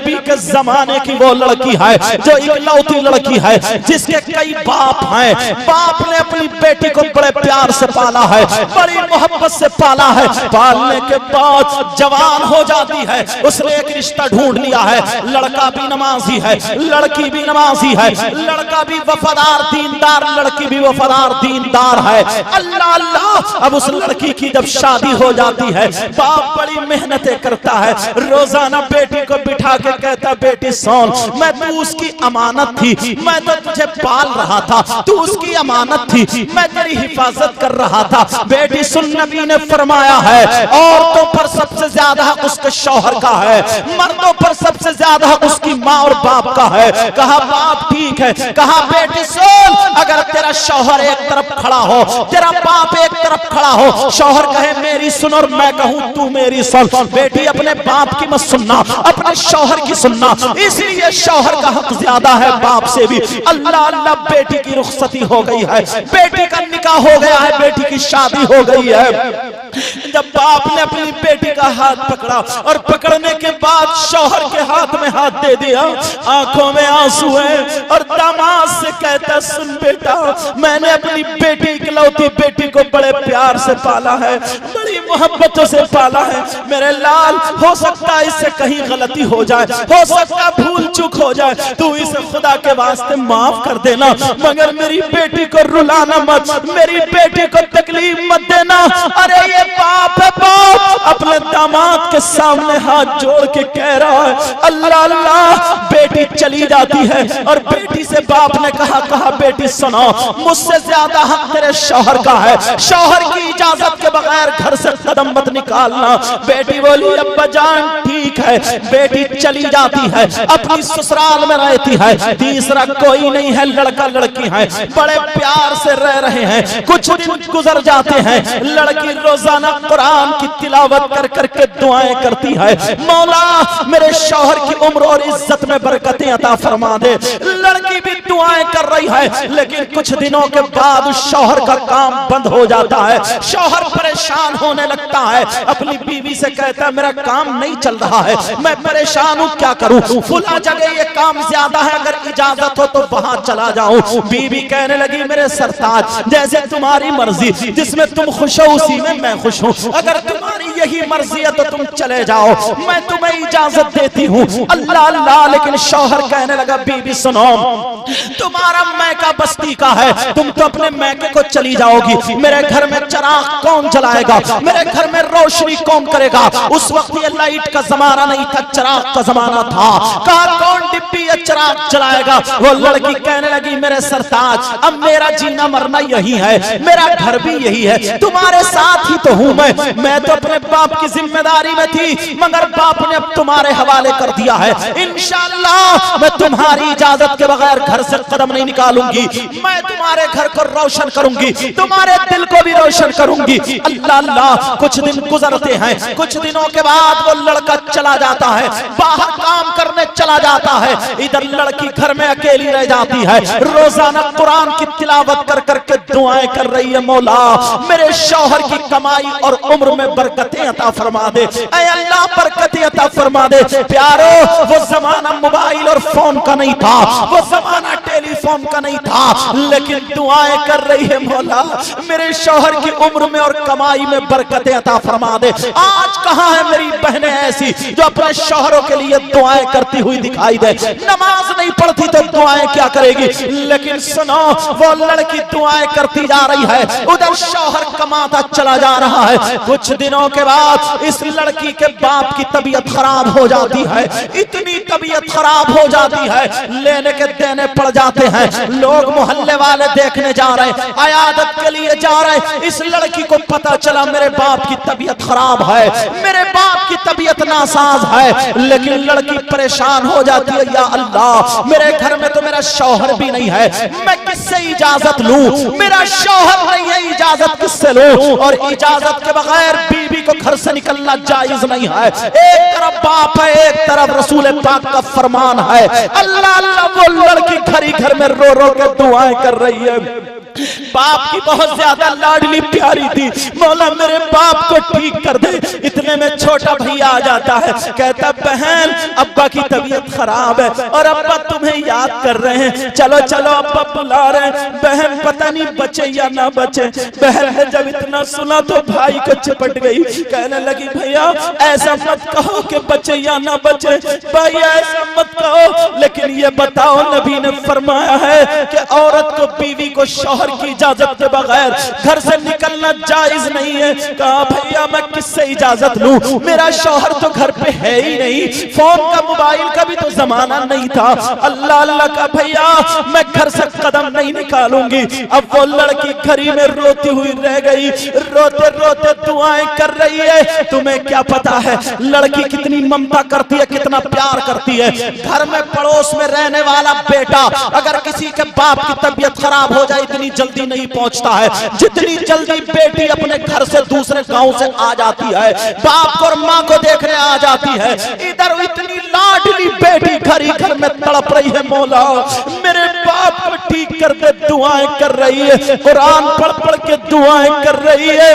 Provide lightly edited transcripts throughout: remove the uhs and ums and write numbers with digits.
नबी के जमाने की वो लड़की है जो इकलौती लड़की है जिसके कई बाप हैं। बाप ने अपनी बेटी को बड़े प्यार से पाला है, बड़ी मोहब्बत से पाला है। पालने के बाद जवान हो जाती है, उसने एक रिश्ता ढूंढ लिया है। लड़का भी नमाजी है, लड़की भी नमाजी है, लड़का भी वफादार दीनदार, लड़की भी वफादार दीनदार है। अल्लाह अल्लाह, अब उस लड़की की जब शादी हो जाती है, बाप बड़ी मेहनतें करता है। रोजाना बेटी को बिठा के कहता, बेटी सोन, मैं तू उसकी अमानत थी, मैं तो तुझे पाल रहा था, तू उसकी अमानत थी, मैं तेरी हिफाजत कर रहा था। बेटी सुन, नबी ने फरमाया है औरतों पर सबसे ज्यादा हक उसके शौहर का है, मर्दों पर सबसे ज्यादा हक उसकी माँ और बाप का है। कहा बाप ठीक है, कहा बेटी सुन, अगर तेरा शौहर एक तरफ खड़ा हो, तेरा बाप एक तरफ खड़ा हो, शौहर कहे मेरी सुन और मैं कहूं तू मेरी सुन, बेटी अपने बाप की मत सुनना, अपने शौहर की सुनना। इसलिए शौहर का हक ज्यादा है बाप से भी। अल्लाह अल्लाह, बेटी की रुखसती हो गई है, बेटी का निकाह हो गया है, बेटी की शादी हो गई है। जब बाप ने अपनी बेटी का हाथ पकड़ा और पकड़ने के बाद शौहर के हाथ में हाथ दे दिया, आंखों में आंसू है और दामाद से कहता, सुन बेटा, मैंने अपनी बेटी, इकलौती बेटी को बड़े प्यार से पाला है, बड़ी मोहब्बतों से पाला है। मेरे लाल, हो सकता है इससे कहीं गलती हो जाए, हो सकता भूल चूक हो जाए, तू इसे खुदा के वास्ते माफ कर देना, मगर मेरी बेटी को रुलाना मत, मेरी बेटी को तकलीफ मत देना। अरे ये बाप है, बाप अपने दामाद के सामने हाथ जोड़ के कह रहा है। अल्लाह अल्लाह, बेटी चली जाती है और बेटी से बाप ने कहा बेटी सुनो, मुझसे ज्यादा हक तेरे शौहर का है, शौहर की इजाजत के बगैर घर से कदम मत निकालना। बेटी बोली अब्बा जान ठीक है। बेटी चली जाती है, अपनी ससुराल में रहती है, तीसरा कोई नहीं है, लड़का लड़की है, बड़े प्यार से रह रहे हैं। कुछ दिन गुजर जाते हैं, लड़की रोजाना कुरान की तिलावत कर करके दुआएं करती है, मौला मेरे शौहर की उम्र और इज्जत में बरकतें अता फरमा दे। लड़की भी दुआएं कर रही है, लेकिन कुछ दिनों के बाद उस शौहर का काम बंद हो जाता है। शौहर परेशान होने लगता है, अपनी बीवी से कहता है मेरा काम नहीं चल रहा है, मैं परेशान हूँ, क्या करूँ, फुला जगह ये काम ज्यादा है, अगर इजाजत हो तो वहां चला जाऊं। बीवी कहने लगी मेरे सरताज, जैसे तुम्हारी मर्जी, जिसमें तुम खुश हो उसी में मैं खुश हूँ, अगर तुम्हारी यही मर्जी है तो तुम चले जाओ, मैं तुम्हें इजाजत देती हूँ। अल्लाह अल्लाह, लेकिन शौहर कहने लगा बीवी सुनो, तुम्हारा मैका बस्ती का है, तुम तो अपने मैके को चली जाओगी, मेरे घर में चिराग कौन जलाएगा, मेरे घर में रोशनी कौन करेगा। उस वक्त ये लाइट का जमाना नहीं था, चिराग का जमाना था। कहा कौन डिब्बी या चिराग जलाएगा। वो लड़की कहने लगी मेरे सरताज, अब मेरा जीना मरना यही है, मेरा घर भी यही है, तुम्हारे साथ ही तो हूँ मैं तो अपने बाप की जिम्मेदारी में थी, मगर बाप ने अब तुम्हारे हवाले कर दिया है। इंशाअल्लाह मैं तुम्हारी इजाजत के बगैर घर से कदम नहीं निकालूंगी, मैं तुम्हारे घर को रोशन करूंगी, तुम्हारे दिल को भी रोशन करूंगी। अल्लाह अल्लाह, कुछ दिन गुजरते हैं, कुछ दिनों के बाद वो लड़का चला जाता है, बाहर काम करने चला जाता है, इधर लड़की घर में अकेली रह जाती है, रोजाना कुरान की तिलावत कर करके दुआएं कर रही है, मौला मेरे शौहर की कमाई और उम्र में बरकतें अता फरमा दे, ऐ अल्लाह बरकतें अता फरमा दे। प्यारो, वो जमाना मोबाइल और फोन का नहीं था, वो जमाना टेलीफोन का नहीं था, लेकिन दुआएं कर रही है, मौला मेरे शौहर की उम्र में और कमाई में बरकतें अता फरमा दे। आज कहां है मेरी बहनें ऐसी जो अपने शौहरों के लिए दुआएं करती हुई दिखाई दे। नमाज नहीं पढ़ती तो दुआएं क्या करेगी, लेकिन सुनो वो लड़की दुआएं करती जा रही है, उधर शौहर कमाता चला जा रहा है। कुछ दिनों के बाद इस लड़की के बाप की तबीयत खराब हो जाती है, इतनी तबीयत खराब हो जाती है, लेने के देने पड़ जाते हैं। लोग मोहल्ले वाले देखने जा रहे हैं, अयादत के लिए जा रहे हैं। इस लड़की को पता चला मेरे बाप की तबीयत खराब है, मेरे बाप की तबीयत नासाज है, लेकिन लड़की परेशान हो जाती है, या अल्लाह मेरे घर में तो मेरा शौहर भी नहीं है, मैं किससे इजाजत लूं, मेरा शौहर नहीं है, इजाजत किससे लूं। और इजाजत के बगैर बीवी को घर से निकलना जायज नहीं है। एक तरफ बाप है, एक तरफ रसूल पाक का फरमान है। अल्लाह अल्लाह, वो लड़की घर ही घर में रो रो के दुआएं कर रही है। बाप की बहुत ज्यादा लाडली प्यारी थी। मौला मेरे बाप को ठीक कर दे। इतने में छोटा भैया आ जाता है, कहता बहन अब्बा की तबीयत खराब है और अब्बा तुम्हें याद कर रहे हैं, चलो चलो अब्बा बुला रहे हैं। बहन पता नहीं बचे या ना बचे। बहन ने जब इतना सुना तो भाई को चिपट गई, कहने लगी भैया ऐसा मत कहो कि बचे या ना बचे, भैया ऐसा मत कहो, लेकिन ये बताओ नबी ने फरमाया है कि औरत को बीवी को शौहर की इजाजत के बगैर घर से निकलना जायज नहीं है। कहा भैया मैं किससे इजाजत लूं, मेरा शौहर तो घर पे है ही नहीं, फोन का मोबाइल का भी तो जमाना नहीं था। अल्लाह अल्लाह का भैया मैं घर से कदम नहीं निकालूंगी। अब वो लड़की घड़ी में रोती हुई रह गई, रोते रोते दुआएं कर रही है। तुम्हें क्या पता है लड़की कितनी ममता करती है, कितना प्यार करती है। घर में पड़ोस में रहने वाला बेटा अगर किसी के बाप की तबीयत खराब हो जाए इतनी जल्दी नहीं पहुंचता है जितनी जल्दी बेटी अपने घर से दूसरे गांव से आ जाती है, बाप और माँ को देखने आ जाती है। इधर इतनी लाडली बेटी घर ही घर में तड़प रही है, मौला मेरे बाप को ठीक कर दे, दुआएं कर रही है, कुरान पढ़ पढ़ के दुआएं कर रही है।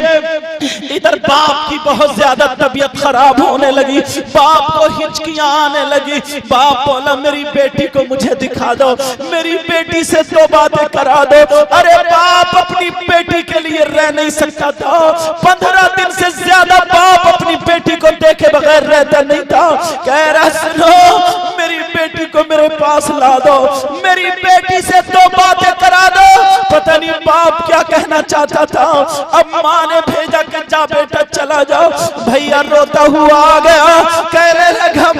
इधर बाप की बहुत ज्यादा तबीयत खराब होने लगी, बाप को हिचकियां आने लगी। बाप बोला मेरी बेटी को मुझे दिखा दो, मेरी बेटी से दो बातें करा दो। अरे बाप अपनी बेटी के लिए रह नहीं सकता था, 15 दिन से ज्यादा बाप अपनी बेटी को देखे बगैर रहता नहीं था। कह रहा सुनो मेरी बेटी को मेरे पास ला दो, मेरी बेटी से दो बातें करा दो। पता नहीं बाप क्या कहना चाहता था। अब माँ ने भेजा कि जा बेटा चला जाओ। भैया रोता हुआ आ गया, कहने लगा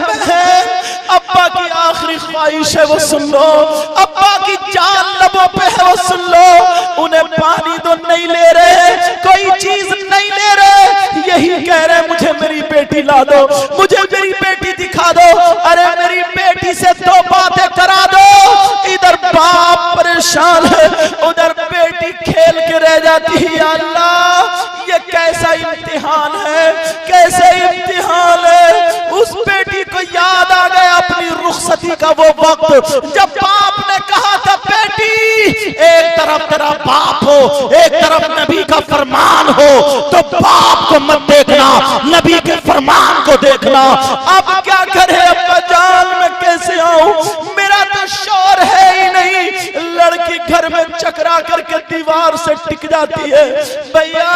अब्बा की आखिरी ख्वाहिश है वो सुन लो, अब्बा की जान लबों पे है वो सुन लो। उन्हें पानी तो नहीं ले रहे, कोई चीज नहीं ले रहे, यही कह रहे मुझे मेरी बेटी ला दो, मुझे मेरी बेटी दिखा दो। अरे मेरी बेटी से दो बातें करा दो। इधर बाप परेशान है, उधर बेटी खेल के रह जाती है। अल्लाह ये कैसा इम्तिहान है, कैसे इम्तिहान है। उस बेटी को याद आ गया अपनी रुखसती का वो वक्त जब बाप ने कहा था बेटी एक तरफ तेरा बाप हो, एक तरफ नबी का फरमान हो, तो बाप को मत देखना, नबी के फरमान को देखना। अब क्या करे अब्बा जान मैं कैसे आऊं, मेरा तो शौहर है ही नहीं। लड़की घर में चकरा करके दीवार से टिक जाती है। भैया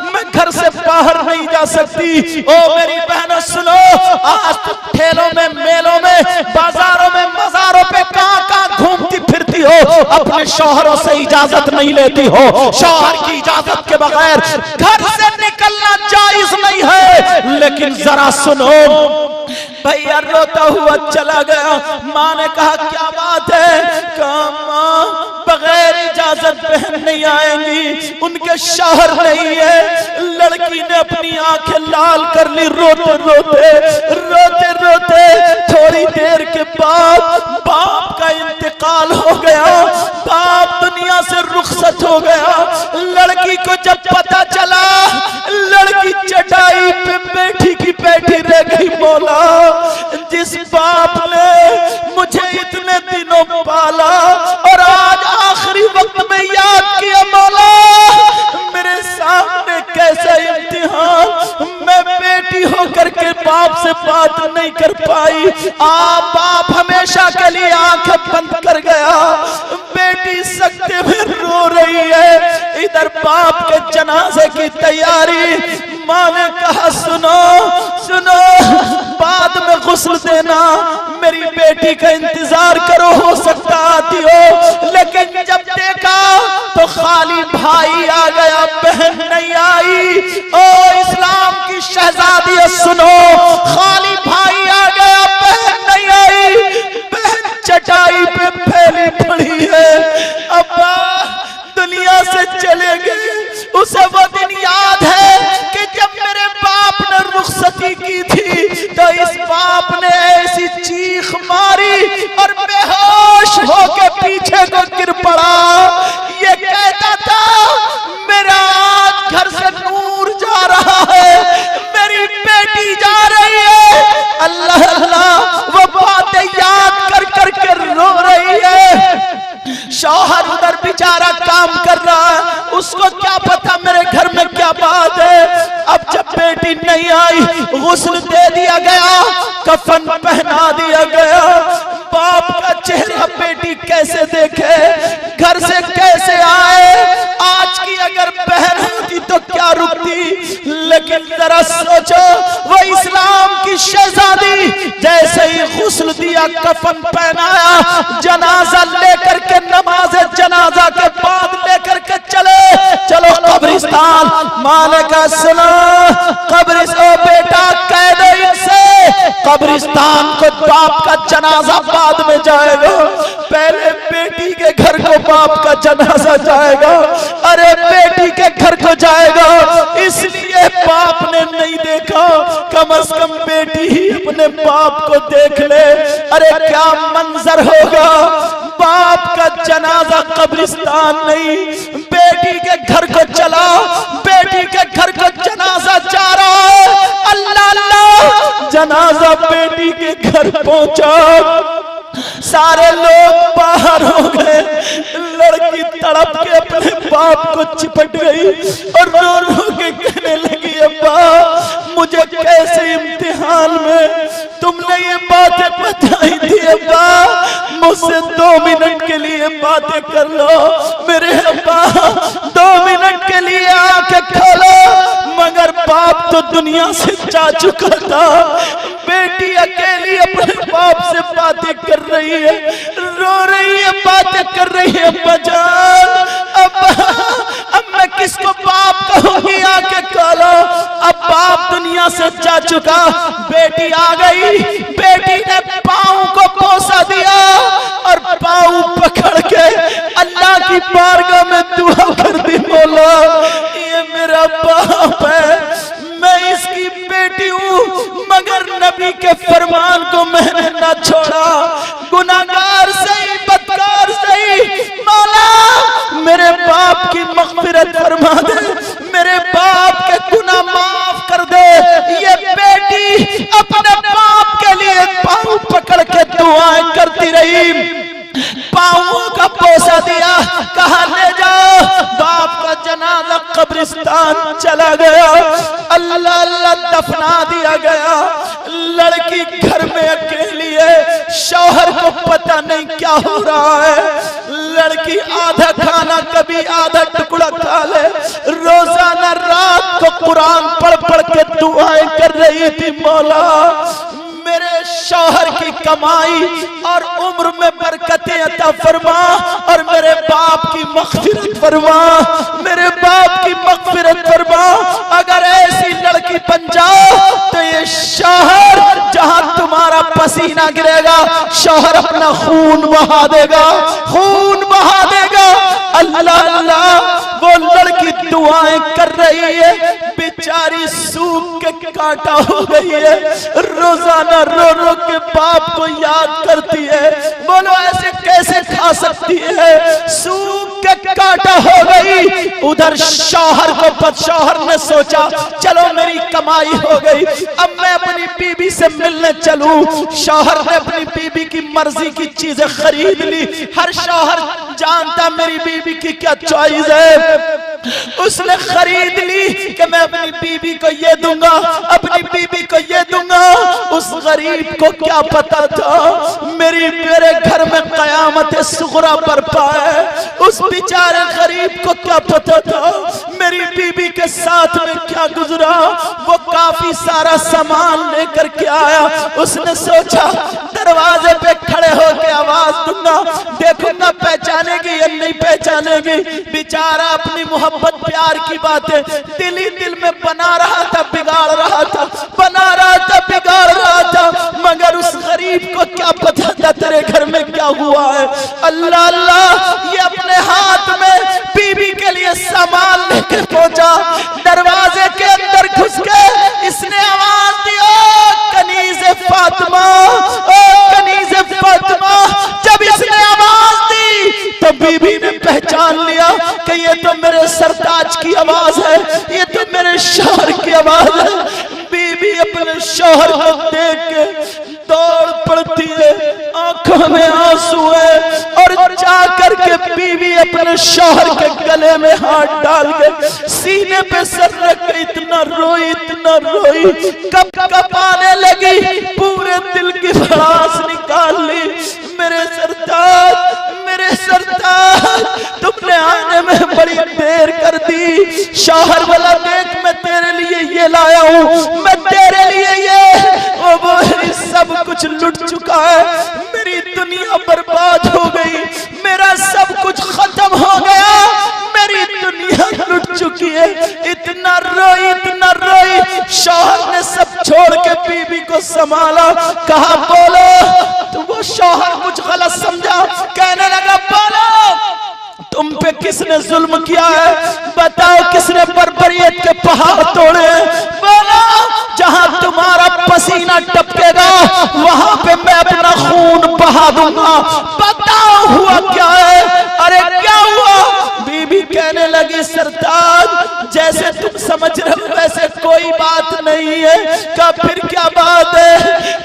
मैं घर से बाहर नहीं जा सकती। ओ मेरी बहनों सुनो, आज तुम ठेलों में, मेलों में, बाजारों में, मज़ारों पे कहां घूमती फिरती हो, अपने शौहरों से इजाजत नहीं लेती हो। शौहर की इजाजत के बगैर घर से निकलना जायज नहीं है। लेकिन जरा सुनो, भैया रोता हुआ चला गया। माँ ने कहा क्या बात है, कहा माँ बगैर इजाजत बहन नहीं आएंगी, उनके शौहर नहीं है। लड़की ने अपनी आंखें लाल कर ली, रोते रोते रोते रोते। थोड़ी देर के बाद बाप का इंतकाल हो गया, बाप दुनिया से रुखसत हो गया। लड़की को जब पता चला, लड़की चटाई पे बैठी की बैठी रह गई। मौला जिस बाप ने मुझे इतने दिनों पाला और आज आखिरी वक्त में याद किया, मौला मेरे सामने कैसा इम्तिहान। मैं बेटी होकर के बाप से बात नहीं कर पाई। बाप हमेशा के लिए आंखें बंद कर गया। बेटी सकते में रो रही है, इधर बाप के जनाजे की तैयारी। माँ ने कहा सुनो सुनो, बाद में गुस्ल देना, मेरी बेटी का इंतजार करो, हो सकता आती हो। लेकिन जब देखा तो खाली भाई आ गया, बहन नहीं आई। ओ इस्लाम की शहजादी सुनो, खाली भाई आ गया, बहन नहीं आई। बहन चटाई पे फैली पड़ी है, अब्बा दुनिया से चले गए। उसे वो दिन याद है कि जब मेरे बाप ने रुखसती की थी तो इस बाप ने ऐसी चीख मारी और बेहोश होकर पीछे को गिर पड़ा। ये कहता था मेरा आज घर से नूर जा रहा है, मेरी बेटी जा रही है। अल्लाह अल्लाह वो बातें याद कर कर के रो रही है। शौहर उधर बेचारा काम कर रहा आई, गुस्ल दे दिया गया, कफन पहना दिया गया। बाप का चेहरा बेटी कैसे देखे, घर से कैसे आए। आज की अगर बहन होती तो क्या रुकती, लेकिन जरा सोचो वो इस्लाम की शहजादी जैसे ही गुस्ल दिया, कफन पहनाया, जनाजा लेकर के नमाज जनाजा के बाद लेकर के चलो कब्रिस्तान। माने का सुनो, कब्रिस्तान बेटा कह दो इनसे, कब्रिस्तान को बाप का जनाजा बाद में जाएगा, पहले बेटी के घर को बाप का जनाजा जाएगा। अरे बेटी के घर को जाएगा, इसलिए बाप ने नहीं देखा, कम से कम बेटी ही अपने बाप को देख ले। अरे क्या मंजर होगा, बाप का जनाजा कब्रिस्तान नहीं, बेटी के घर को चला, बेटी के घर को जनाजा जा रहा है। अल्लाह अल्लाह, जनाजा बेटी के घर पहुंचा, सारे लोग बाहर हो गए। लड़की तड़प के अपने बाप को चिपट गई और रो रो के कहने लगी, अब्बा मुझे कैसे इम्तिहान में तुमने ये बातें बताई थी, अब्बा मुझसे 2 मिनट के लिए बातें कर लो, मेरे अब्बा 2 मिनट के लिए आंखें खोलो। मगर बाप तो दुनिया से जा चुका था, बेटी अकेली अपने बाप से बातें कर रही है, रो रही है, बातें कर रही है। अब्बा जान, अब मैं किसको बाप कहूंगी, आके खोलो। अब बाप दुनिया से जा चुका, बेटी आ गई, बेटी ने पाँव को पोसा दिया और पाँव पकड़ के अल्लाह की बारगाह में दुआ कर दी, बोला ये मेरा बाप है, मैं इसकी बेटी हूँ, मगर नबी के फरमान को मैंने ना छोड़ा। गुनाहगार सही, बदकार सही, मौला मेरे बाप की मग़फ़िरत फरमा दे, मेरे बाप के गुनाह माफ कर दे। ये बेटी अपने बाप के लिए पाँव पकड़ के दुआएं करती रही, पाँवों का पोसा दिया, कहा ले जाओ। बाप का जनाजा कब्रिस्तान चला गया, अल्लाह अल्लाह दफना दिया गया। लड़की घर में अकेली है, शौहर को पता नहीं क्या हो रहा है। लड़की आधा खाना कभी आधा टुकड़ा खा ले, रोजाना रात को कुरान पढ़ पढ़ के दुआएं कर रही थी, मौला मेरे शौहर की कमाई और उम्र में बरकतें अता फरमा और मेरे बाप की मग़फ़िरत फरमा, मेरे बाप की मग़फ़िरत फरमा। अगर ऐसी लड़की बन जाओ तो ये शौहर जहां तुम्हारा पसीना गिरेगा, शौहर अपना खून बहा देगा, खून बहा देगा। अल्लाह अल्लाह, वो लड़की दुआएं कर रही है, बेचारी सूख के कांटा हो गई है, रोजाना रो रो के बाप को याद करती है। बोलो ऐसे कैसे खा सकती है, सूख के कांटा हो गई। उधर शौहर को शौहर ने सोचा चलो मेरी कमाई हो गई, अब मैं अपनी बीबी से मिलने चलूं। शौहर ने अपनी बीबी की मर्जी की चीजें खरीद ली। हर शौहर जानता मेरी बीबी की क्या चॉइस है, उसने खरीद ली कि मैं अपनी बीबी को ये दूंगा, अपनी बीबी को ये दूंगा। उस गरीब को क्या पता था मेरे घर में कयामत सुगरा बरपा है। उस बेचारे गरीब को क्या पता था मेरी बीबी के साथ में क्या गुजरा। वो काफी सारा सामान लेकर के आया। उसने सोचा दरवाजे पे खड़े होकर आवाज दूंगा, देखूंगा पहचानेगी या नहीं पहचानेगी। बेचारा अपनी मोहब्बत प्यार की बातें दिल ही दिल में बना रहा था, बिगाड़ रहा था, बना रहा था, बिगाड़ रहा था। मगर उस गरीब को क्या पता था तेरे घर में क्या हुआ है। अल्लाह अल्लाह, ये अपने हाथ में बीबी के लिए सामान लेकर पहुंचा। दरवाजे के अंदर घुस के इसने आवाज दी, ओ कनीज़े फातिमा, ओ कनीज़े फातिमा। जब इसने आवाज दी तो बीबी ने पहचान लिया कि ये तो मेरे सरताज की आवाज है, ये तो मेरे शौहर की आवाज है। बीबी अपने शौहर को देख के दौड़ पड़ती है, आंखों में आंसू है और जा करके बीवी अपने अपने शौहर के गले में हाथ डाल के सीने पे सर रख के इतना रोई कब कब आने लगी, पूरे दिल की भड़ास निकाल ली। मेरे सरताज तुमने आने में बड़ी देर कर दी। शौहर वाला देख मैं तेरे लिए ये लाया हूँ, मैं तेरे लिए ये वो सब कुछ लुट चुका है, मेरी दुनिया बर्बाद हो गई, मेरा सब कुछ खत्म हो गया, मेरी दुनिया लुट चुकी है। इतना रोई शौहर ने सब छोड़ के बीबी को संभाला। कहा बोलो, तो वो शौहर कुछ गलत समझा, कहने लगा बोलो तुम पे किसने जुल्म किया है, बताओ किसने बर्बरियत के पहाड़ तोड़े हैं, बोलो जहां तुम्हारा पसीना टपकेगा वहां पे मैं अपना खून बहा दूंगा, बताओ हुआ क्या है। अरे क्या हुआ? बीबी कहने लगी सरताज जैसे तुम समझ रहे हो वैसे कोई बात नहीं है। कहा फिर क्या बात है?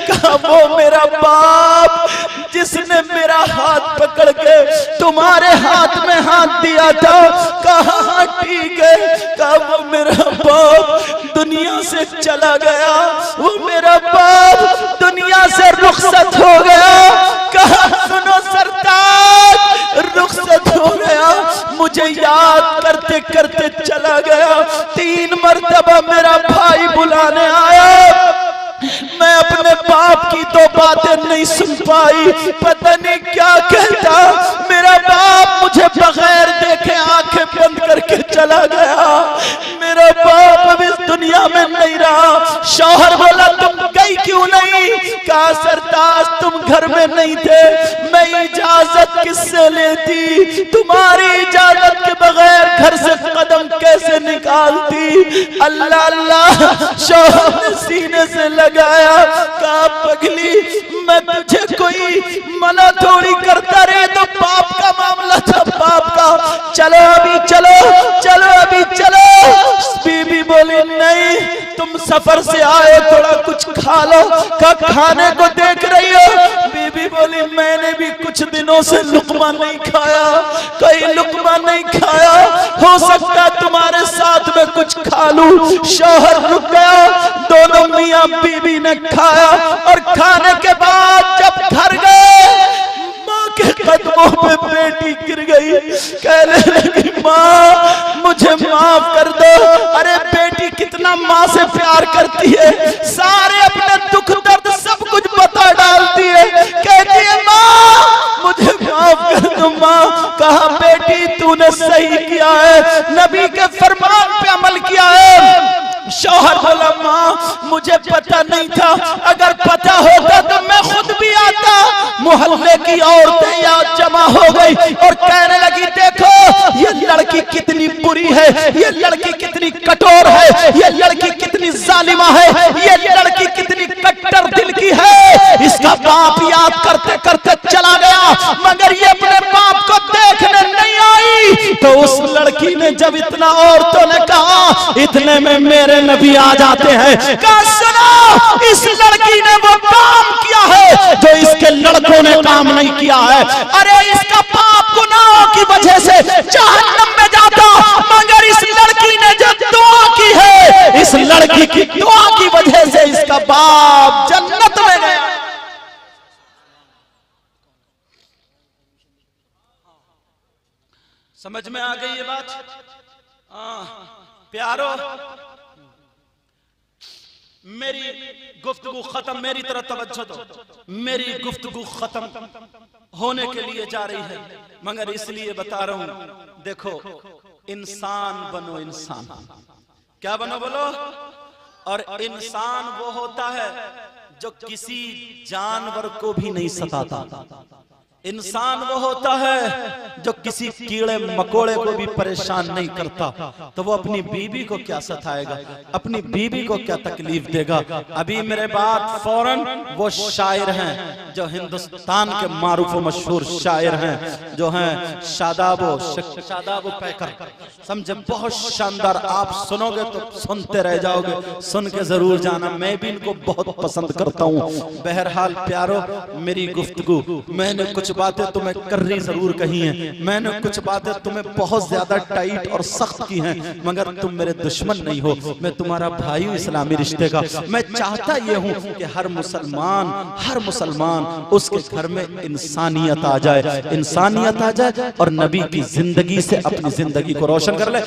कहा वो मेरा बाप जिसने मेरा हाथ पकड़ के तुम्हारे हाथ में हाथ दिया था। कहा ठीक है। कहा वो मेरा बाप दुनिया से चला गया, वो मेरा बाप दुनिया से रुखसत हो गया। कहा सुनो सरताज रुखसत हो गया, मुझे याद करते करते चला गया, 3 मरतबा मेरा भाई बुलाने आया, मैं अपने बाप की 2 बातें नहीं सुन पाई, पता नहीं क्या कहता, मेरा बाप मुझे बगैर देखे आंखें बंद करके चला गया, मेरा बाप अब इस दुनिया में नहीं रहा। शौहर बोला तुम गई क्यों नहीं? कहा सरताज तुम घर में नहीं थे, मैं इजाजत किससे लेती, तुम्हारी इजाजत के बगैर घर से कदम कैसे निकालती। अल्लाह अल्लाह शौहर ने सीने से लगाया। कहा पगली मैं तुझे कोई मना थोड़ी करता रहे, तो बाप का मामला था, बाप का, चलो अभी चलो। बीबी बोली नहीं तुम सफर से आए थोड़ा कुछ खा लो। का खाने को देख रही हो? बीबी बोली मैंने भी कुछ दिनों से लुकमा नहीं खाया, कोई लुकमा नहीं खाया, हो सकता तुम्हारे साथ में कुछ खा लूं। शौहर रुक गया, दोनों मियां बीबी ने खाया और खाने के बाद जब घर गए माँ के कदमों पे बेटी गिर गई, कहने लगी माँ मुझे माफ कर दो। अरे बेटी कितना माँ से प्यार करती है, सारे अपने दुख दर्द सब कुछ बता डालती है, कहती है माँ मुझे माफ कर दो माँ। कहा बेटी तूने सही किया है, नबी के फरमान पे अमल किया है। शौहर बोला माँ मुझे पता नहीं था, अगर पता होता तो मैं खुद भी आता। मोहल्ले की औरतें यहाँ जमा हो गई और कहने लगी देखो ये लड़की कितनी बुरी है, ये लड़की कितनी कठोर है, ये लड़की कितनी जालिमा है, ये लड़की कितनी कट्टर दिल की है। इसका बाप याद करते करते चला गया मगर ये अपने बाप को देखने नहीं आई। तो उस लड़की ने जब इतना औरतों ने कहा इतने में मेरे नबी आ जाते हैं। कहा सुनो इस लड़की ने वो काम किया है जो इसके लड़कों ने काम नहीं किया है। अरे इसका बाप गुनाहों की वजह से जहन्नम में जाता, मगर इस लड़की ने जो दुआ की है, इस लड़की की दुआ की वजह से इसका बाप जन्नत में गया। समझ में आ गई ये बात? प्यारो मेरी गुफ्तगू खत्म, मेरी तरफ तवज्जो दो, मेरी गुफ्तगू खत्म होने के लिए जा रही है, मगर इसलिए बता रहा हूं देखो इंसान बनो, इंसान क्या बनो बोलो। और इंसान वो होता है जो किसी जानवर को भी नहीं सताता, इंसान वो होता है जो किसी कीड़े मकोड़े को भी परेशान नहीं करता। तो वो अपनी बीबी को क्या सताएगा, अपनी बीबी को क्या तकलीफ देगा। अभी मेरे बाद फौरन वो शायर हैं जो हिंदुस्तान के मारूफ व मशहूर शायर हैं, जो हैं शादाबो पैकर, समझे, बहुत शानदार। आप सुनोगे तो सुनते रह जाओगे, सुन के जरूर जाना, मैं भी इनको बहुत पसंद करता हूँ। बहरहाल प्यारो मेरी गुफ्तगू मैंने कुछ बातें तुम्हें करनी जरूर कही हैं, मैंने कुछ बातें तुम्हें बहुत ज्यादा टाइट और सख्त की हैं, मगर तुम मेरे दुश्मन नहीं हो, मैं तुम्हारा भाई हूं इस्लामी रिश्ते का। मैं चाहता ये हूं कि हर मुसलमान उसके घर में इंसानियत आ जाए, इंसानियत आ जाए और नबी की जिंदगी से अपनी जिंदगी को रोशन कर ले।